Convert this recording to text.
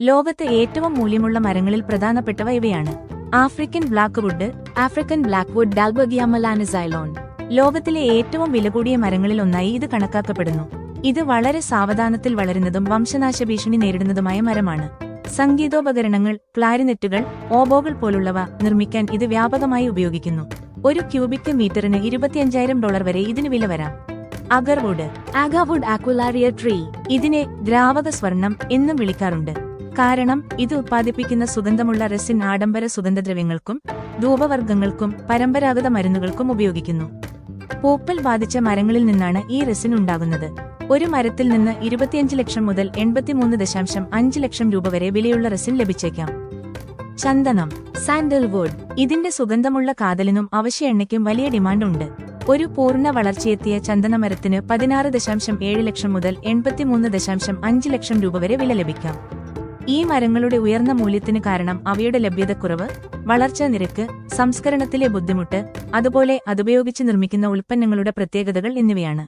ലോകത്ത് ഏറ്റവും മൂല്യമുള്ള മരങ്ങളിൽ പ്രധാനപ്പെട്ടവ ഇവയാണ്. African blackwood Dalbergia melanoxylon. ലോകത്തിലെ ഏറ്റവും വില കൂടിയ മരങ്ങളിൽ ഒന്നായി ഇത് കണക്കാക്കപ്പെടുന്നു. ഇത് വളരെ സാവധാനത്തിൽ വളരുന്നതും വംശനാശഭീഷണി നേരിടുന്നതുമായ മരമാണ്. സംഗീതോപകരണങ്ങൾ, ക്ലാരിനെറ്റുകൾ, ഓബോകൾ പോലുള്ളവ നിർമ്മിക്കാൻ ഇത് വ്യാപകമായി ഉപയോഗിക്കുന്നു. ഒരു ക്യൂബിക് മീറ്ററിന് $25,000 വരെ ഇതിന് വില വരാം. Agarwood Aquilaria tree. ഇതിനെ ദ്രാവക സ്വർണം എന്നും വിളിക്കാറുണ്ട്. കാരണം ഇത് ഉത്പാദിപ്പിക്കുന്ന സുഗന്ധമുള്ള റെസിൻ ആഡംബര സുഗന്ധദ്രവ്യങ്ങൾക്കും ധൂപവർഗ്ഗങ്ങൾക്കും പരമ്പരാഗത മരുന്നുകൾക്കും ഉപയോഗിക്കുന്നു. പൂപ്പൽ ബാധിച്ച മരങ്ങളിൽ നിന്നാണ് ഈ റെസിൻ ഉണ്ടാകുന്നത്. ഒരു മരത്തിൽ നിന്ന് 25 ലക്ഷം മുതൽ 83.5 ലക്ഷം രൂപ വരെ വിലയുള്ള റെസിൻ ലഭിച്ചേക്കാം. ചന്ദനം സാൻഡൽവുഡ്. ഇതിന്റെ സുഗന്ധമുള്ള കാതലിനും അവശ്യ എണ്ണയ്ക്കും വലിയ ഡിമാൻഡ് ഉണ്ട്. ഒരു പൂർണ്ണ വളർച്ചയെത്തിയ ചന്ദനമരത്തിന് 16.7 ലക്ഷം മുതൽ 83.5 ലക്ഷം രൂപ വരെ വില ലഭിക്കാം. ഈ മരങ്ങളുടെ ഉയർന്ന മൂല്യത്തിന് കാരണം അവയുടെ ലഭ്യതക്കുറവ്, വളർച്ചാ നിരക്ക്, സംസ്കരണത്തിലെ ബുദ്ധിമുട്ട്, അതുപോലെ അതുപയോഗിച്ച് നിർമ്മിക്കുന്ന ഉൽപ്പന്നങ്ങളുടെ പ്രത്യേകതകൾ എന്നിവയാണ്.